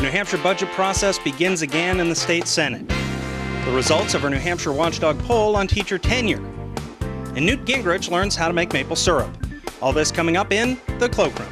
New Hampshire budget process begins again in the state Senate. The results of our New Hampshire Watchdog poll on teacher tenure. And Newt Gingrich learns how to make maple syrup. All this coming up in the Cloakroom.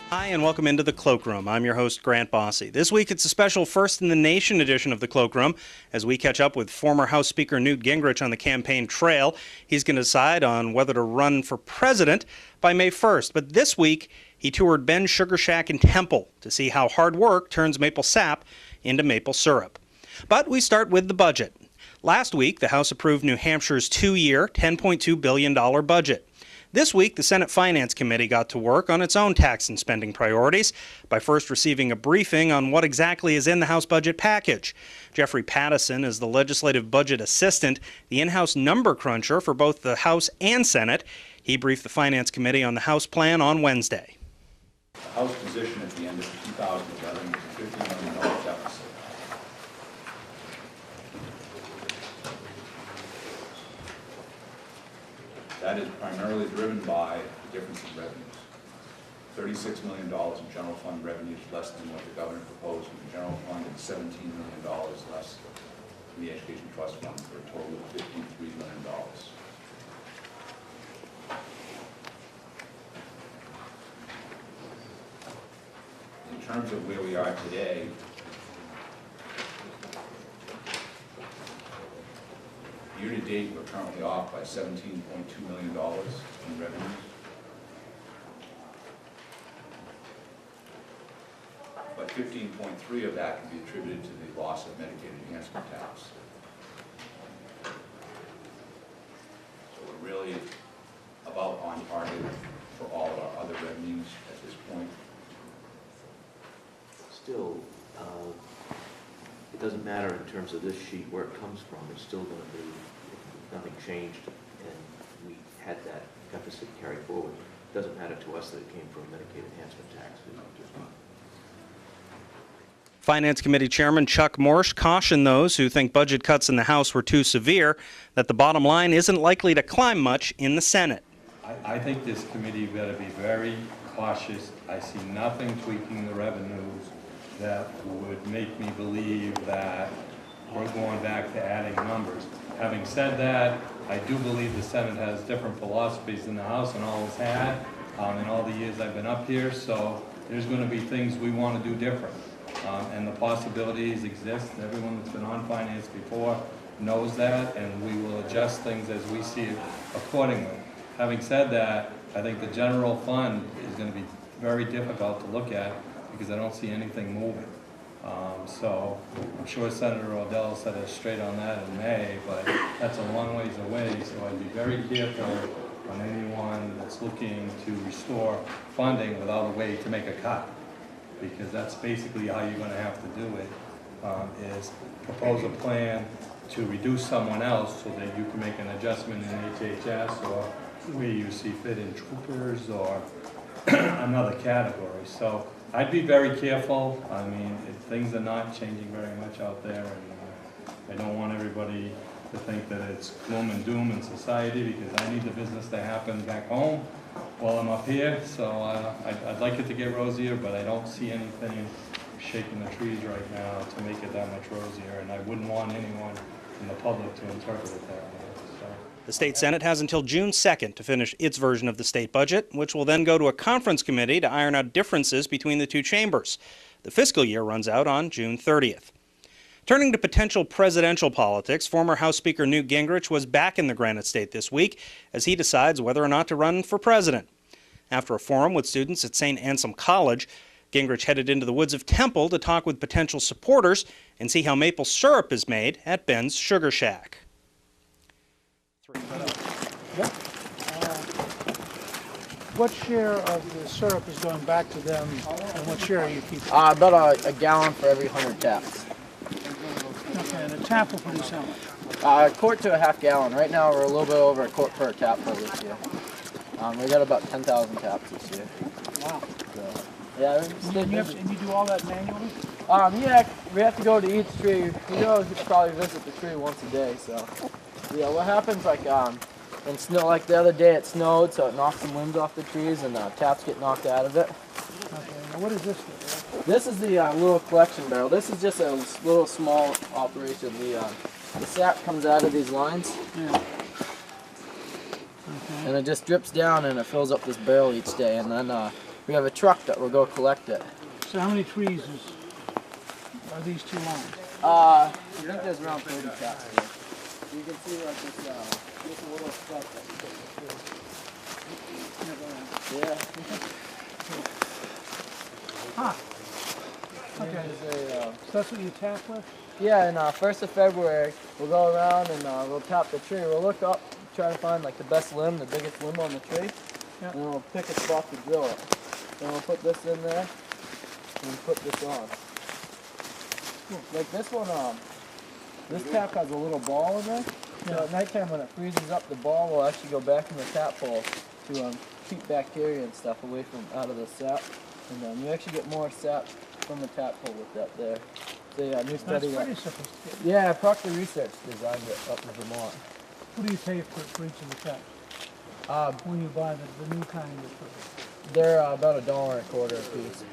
Hi, and welcome into the Cloakroom. I'm your host, Grant Bosse. This week, it's a special First in the Nation edition of the Cloakroom as we catch up with former House Speaker Newt Gingrich on the campaign trail. He's going to decide on whether to run for president by May 1st. But this week, he toured Ben's Sugar Shack in Temple to see how hard work turns maple sap into maple syrup. But we start with the budget. Last week, the House approved New Hampshire's two-year, $10.2 billion budget. This week, the Senate Finance Committee got to work on its own tax and spending priorities by first receiving a briefing on what exactly is in the House budget package. Jeffrey Pattison is the legislative budget assistant, the in-house number cruncher for both the House and Senate. He briefed the Finance Committee on the House plan on Wednesday. The House position at the end of 2011 was a $50 million deficit. That is primarily driven by the difference in revenues. $36 million in general fund revenues, less than what the governor proposed in the general fund, and $17 million less in the education trust fund, for a total of $53 million. In terms of where we are today, year to date, we're currently off by $17.2 million in revenues. But 15.3 of that can be attributed to the loss of Medicaid enhancement tax. So we're really about on target for all of our other revenues at this point. Still, it doesn't matter in terms of this sheet where it comes from. It's still going to be, if nothing changed and we had that deficit carried forward, it doesn't matter to us that it came from Medicaid enhancement tax. Finance Committee Chairman Chuck Morsch cautioned those who think budget cuts in the House were too severe that the bottom line isn't likely to climb much in the Senate. I think this committee better be very cautious. I see nothing tweaking the revenues that would make me believe that we're going back to adding numbers. Having said that, I do believe the Senate has different philosophies than the House and always had in all the years I've been up here, so there's going to be things we want to do different. And the possibilities exist. Everyone that's been on finance before knows that, and we will adjust things as we see it accordingly. Having said that, I think the general fund is going to be very difficult to look at because I don't see anything moving. So I'm sure Senator Odell set us straight on that in May, but that's a long ways away, so I'd be very careful on anyone that's looking to restore funding without a way to make a cut, because that's basically how you're going to have to do it, is propose a plan to reduce someone else so that you can make an adjustment in HHS or where you see fit in troopers or another category. So I'd be very careful. I mean, things are not changing very much out there, and I don't want everybody to think that it's gloom and doom in society, because I need the business to happen back home while I'm up here. So I'd like it to get rosier, but I don't see anything shaking the trees right now to make it that much rosier, and I wouldn't want anyone in the public to interpret it that way. The state Senate has until June 2nd to finish its version of the state budget, which will then go to a conference committee to iron out differences between the two chambers. The fiscal year runs out on June 30th. Turning to potential presidential politics, former House Speaker Newt Gingrich was back in the Granite State this week as he decides whether or not to run for president. After a forum with students at St. Anselm College, Gingrich headed into the woods of Temple to talk with potential supporters and see how maple syrup is made at Ben's Sugar Shack. What share of the syrup is going back to them, and what share are you keeping? About a gallon for every 100 taps. Okay, and a tap will produce how much? A quart to a half gallon. Right now we're a little bit over a quart per tap for this year. We got about 10,000 taps this year. Wow. So, yeah. And you do all that manually? Yeah, we have to go to each tree. We probably visit the tree once a day. So, yeah, what happens, like, And snow, like the other day it snowed, so it knocked some limbs off the trees, and taps get knocked out of it. Okay, now what is this thing? This is the little collection barrel. This is just a little small operation. The sap comes out of these lines, Yeah. Okay. and it just drips down, and it fills up this barrel each day. And then we have a truck that will go collect it. So how many trees are these two lines? I think there's around 30 taps here. You can see like this little speck that you put in the Yeah. Huh. Okay. Okay. So that's what you tap with? Yeah, and 1st of February, we'll go around and we'll tap the tree. We'll look up, try to find like the best limb, the biggest limb on the tree, Yep. and we'll pick a spot to drill it. Then we'll put this in there and put this on. Like this one, this tap has a little ball in there. So at nighttime when it freezes up, the ball will actually go back in the tap hole to keep bacteria and stuff away from out of the sap. And you actually get more sap from the tap hole with that there. So yeah, new That's study. pretty sophisticated. Yeah, Proctor Research designed it up in Vermont. What do you pay for each of the taps? When you buy the new kind you put? They're about $1.25 a piece.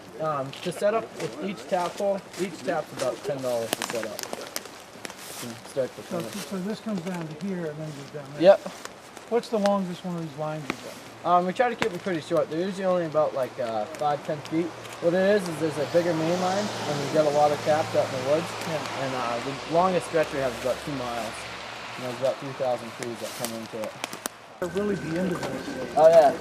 To set up with each tap hole, each tap's about $10 to set up. Start to So, finish. so this comes down to here and then goes down there. Yep. What's the longest one of these lines you've got? We try to keep them pretty short. They're usually only about like 5-10 feet. What it is there's a bigger main line when you get a lot of taps out in the woods. Yeah. And the longest stretch we have is about 2 miles. And there's about 3,000 trees that come into it. I'll really be into this. Oh yeah.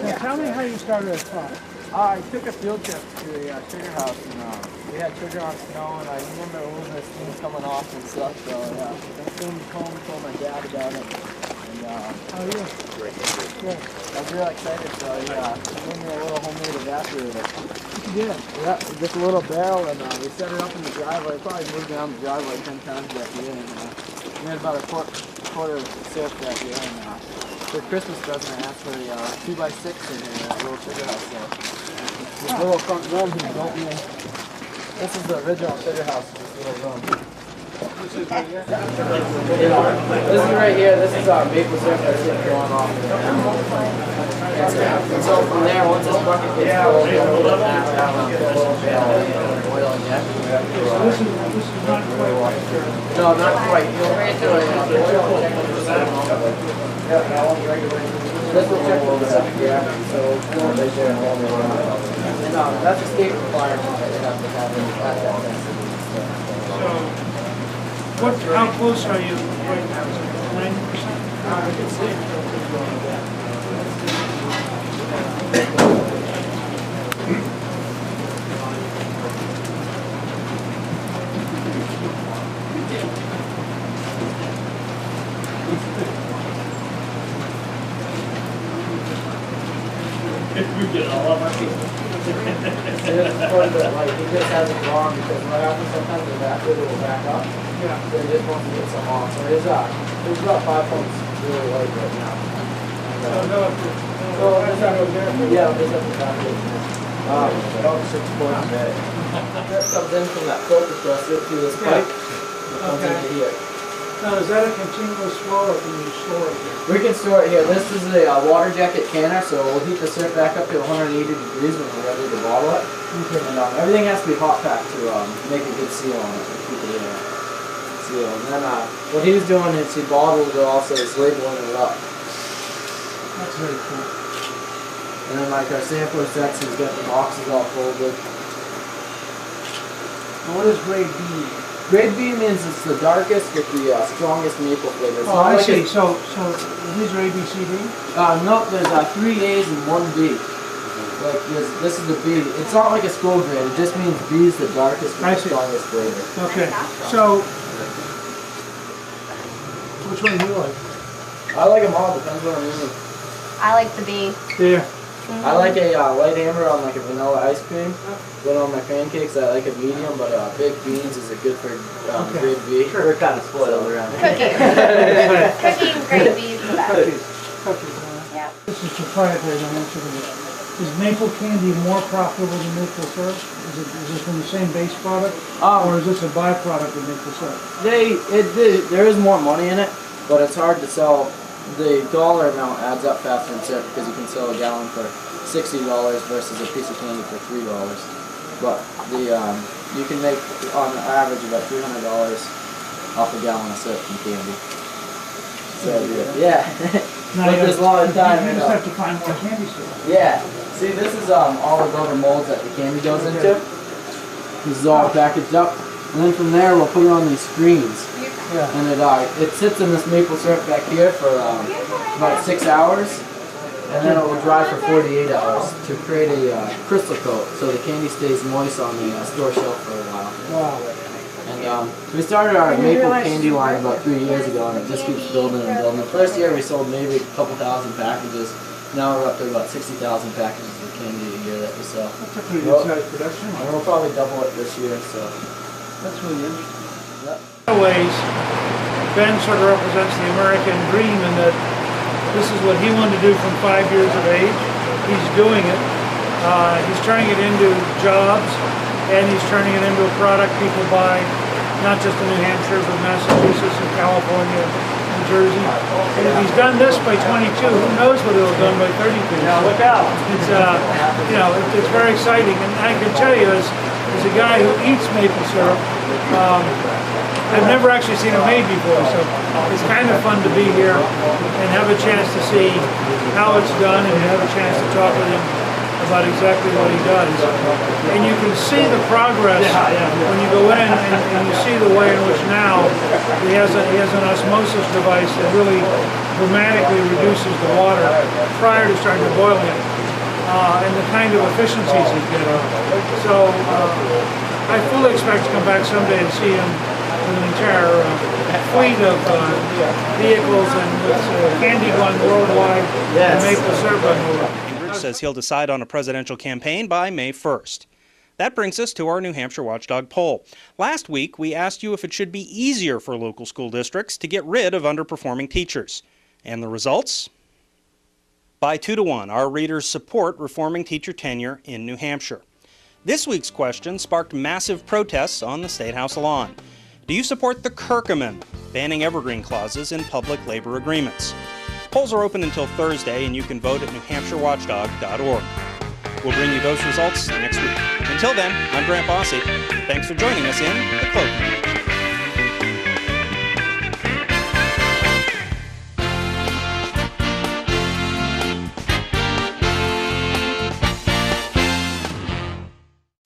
Now, tell me how you started at 5. I took a field trip to a sugar house and we had sugar on snow and I remember a little bit of steam coming off and stuff. So yeah, I came home and told my dad about it. And How are you? Good. I was really excited. So yeah, he made me a little homemade evaporator. You did. Yeah, just a little barrel, and we set it up in the driveway. Probably moved around the driveway 10 times that year. And we had about a quarter of syrup that year. And for Christmas present, I asked for the 2x6 in here, that little sugar house. So this little front room he built me. This is the original sugar house. This little room. This is right here. This is our maple syrup that's going off. And so from there, once this bucket gets full, we'll put it back down and put a little bit of oil in it. This is not quite sure. No, not quite. You'll bring it to a oil check with the this will check with the septic, yeah. So we'll right there and hold it around. And that's a state requirement that you have to have it at that density. So, how close are you right now? Is it 90%? I can see. He just has it wrong because what happens sometimes the evaporator will back up. Yeah. So he just wants to get some off. So he's about 5 points really light right now. And, yeah, this has the evaporator. About 6 points a day. That comes in from that filter pressure through this pipe. It comes into here. Now, is that a continuous flow or can you store it here? We can store it here. This is a water jacket canner, so we'll heat the syrup back up to 180 degrees when we're ready to bottle it. Okay. And everything has to be hot packed to make a good seal on it and keep it in seal. And then what he's doing is he bottled it also, he's labeling it up. That's very cool. And then like our sampler sets, he's got the boxes all folded. Now, what does grade B mean? Grade B means it's the darkest with the strongest maple flavor. It's Oh, not I like see. it's- So these are A, B, C, D? No, there's 3 A's and 1 B. Like this is the B. It's not like a school grade. It just means B is the darkest with I the see. strongest flavor. Okay. So, which one do you like? I like them all. Depends what I'm eating. I like the B. There. I like a light hammer on like a vanilla ice cream. But on my pancakes, I like a medium. But big beans is a good for Okay. grade B. We're kind of spoiled around Cooking. Cooking grade B is the best. Cookies. Cookies. Yeah. This is proprietary. Don't answer to this. Is maple candy more profitable than maple syrup? Is this from the same base product? Or is this a byproduct of maple syrup? There is more money in it. but it's hard to sell. The dollar amount adds up faster in syrup because you can sell a gallon for $60 versus a piece of candy for $3. But you can make on average about $300 off a gallon of syrup from candy. So yeah, Now but you there's a lot of time. You in just have to find more candy syrup. Yeah. See, this is all the rubber molds that the candy goes into. This is all packaged up, and then from there we'll put it on these screens. Yeah. And it sits in this maple syrup back here for about 6 hours, and then it will dry for 48 hours to create a crystal coat, so the candy stays moist on the store shelf for a while. Wow. And we started our maple candy line about 3 years ago, and it just keeps building and building. The first year we sold maybe a couple thousand packages. Now we're up to about 60,000 packages of candy a year that we sell. That's a pretty good sized production. And we'll probably double it this year, so. That's really interesting. Yep. In a ways, Ben sort of represents the American dream in that this is what he wanted to do from 5 years of age. He's doing it. He's turning it into jobs, and he's turning it into a product people buy, not just in New Hampshire, but Massachusetts and California, New Jersey. And if he's done this by 22, who knows what he'll have done by 32. Now look out! It's it's very exciting, and I can tell you, as a guy who eats maple syrup, I've never actually seen it made before, so it's kind of fun to be here and have a chance to see how it's done and have a chance to talk with him about exactly what he does. And you can see the progress when you go in and you see the way in which now he has an osmosis device that really dramatically reduces the water prior to starting to boil it, and the kind of efficiencies he's getting. So I fully expect to come back someday and see him with an entire fleet of vehicles and candy going worldwide and maple syrup going worldwide. Gingrich says he'll decide on a presidential campaign by May 1st. That brings us to our New Hampshire Watchdog poll. Last week, we asked you if it should be easier for local school districts to get rid of underperforming teachers. And the results? By 2-1, our readers support reforming teacher tenure in New Hampshire. This week's question sparked massive protests on the State House lawn. Do you support the Kirk Amendment, banning evergreen clauses in public labor agreements? Polls are open until Thursday, and you can vote at newhampshirewatchdog.org. We'll bring you those results next week. Until then, I'm Grant Bosse. Thanks for joining us in The Cloakroom.